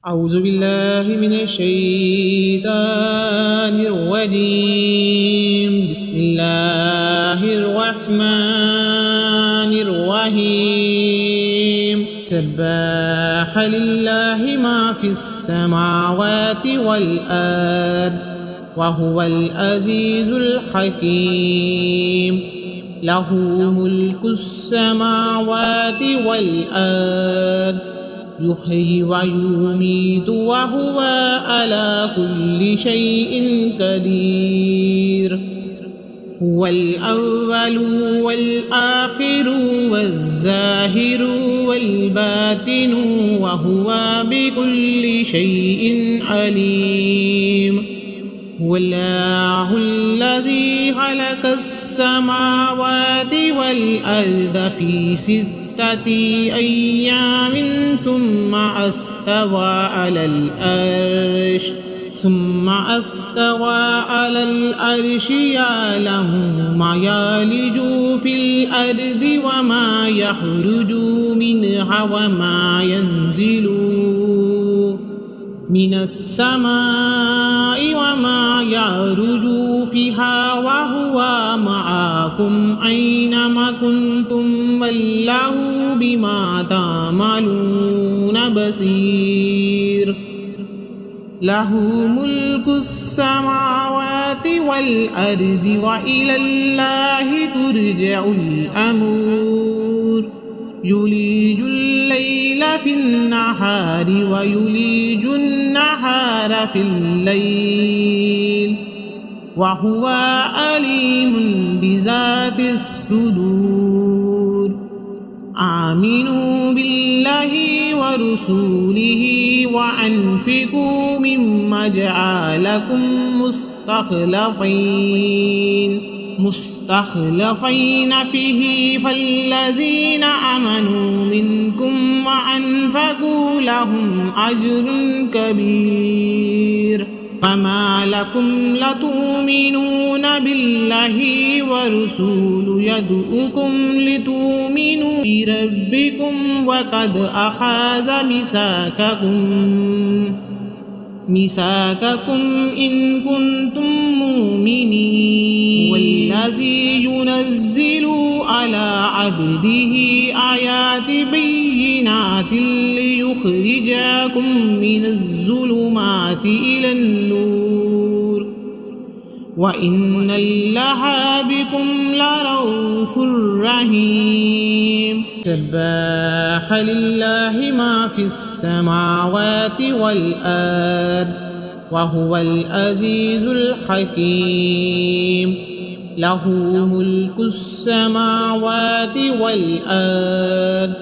أعوذ بالله من الشيطان الرجيم. بسم الله الرحمن الرحيم. سبح لله ما في السماوات والأرض وهو العزيز الحكيم. له ملك السماوات والأرض يحيي ويميت وهو على كل شيء قدير. هو الأول والآخر والظاهر والباطن وهو بكل شيء عليم. هو الله الذي خلق السماوات والأرض في 6 أيام ثم استوى على العرش يعلم ما يلج في الأرض وما يخرج منها وما ينزل من السماء وما يعرج فيها وهو معكم أينما كنتم والله بما تعملون بصير. له ملك السماوات والأرض وإلى الله ترجع الأمور. يولج الليل في النهار ويولج النهار في الليل وهو عليم بذات الصدور. آمنوا بالله ورسوله وأنفقوا مما جعلكم مستخلفين فيه فالذين آمنوا منكم وأنفقوا لهم أجر كبير. فما لكم لا تؤمنون بالله ورسوله يدعوكم لتؤمنوا بربكم وقد أخذ ميثاقكم إن كنتم مؤمنين. والذي ينزل على عبده آيات بينات ليخرجكم من الظلمات إلى النور وإن الله بكم لرؤوف رحيم. سبح لله ما في السماوات والأرض وهو العزيز الحكيم. له ملك السماوات والأرض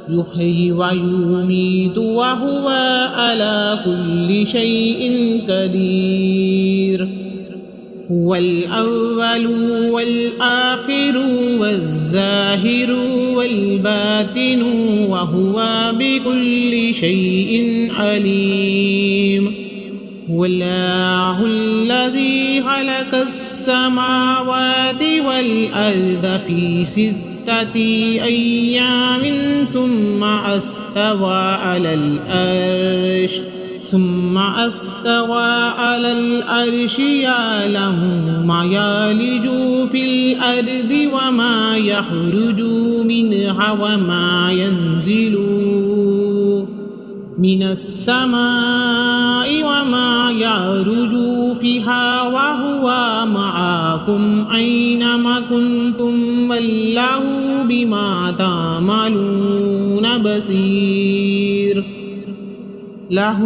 يحيي ويميت وهو على كل شيء قدير. هو الأول والآخر والظاهر والباطن وهو بكل شيء عليم. هو الله الذي خلق السماوات والأرض في 6 أيام ثم استوى على العرش يعلم ما يلج في الأرض وما يخرج منها وما ينزل من السماء وما يعرج فيها وهو معكم أينما كنتم والله بما تعملون بصير. له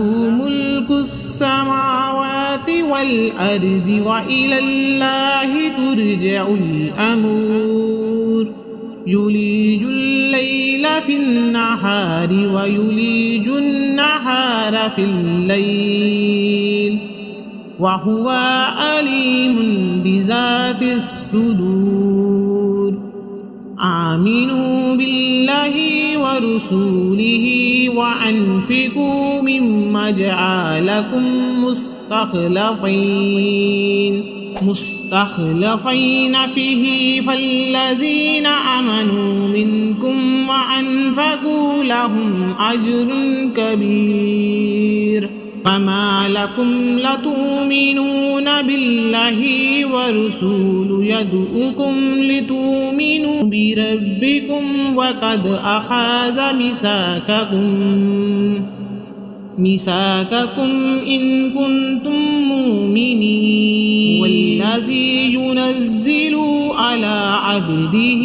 ملك السماوات والأرض وإلى الله ترجع الأمور. يولج الليل في النهار ويولج النهار في الليل وهو عليم بذات الصدور. آمنوا بالله ورسوله وأنفقوا مما جعلكم مستخلفين فيه فالذين آمنوا منكم وأنفقوا لهم أجر كبير. فما لكم لتؤمنون بالله ورسوله يدعوكم لتؤمنوا بربكم وقد أخذ ميثاقكم إن كنتم مؤمنين والذي ينزل على عبده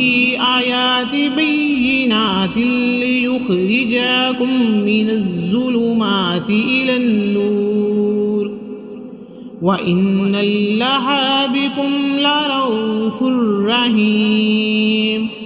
آيات بينات ليخرجكم من الظلمات إلى النور وإن الله بكم لرؤوف رحيم.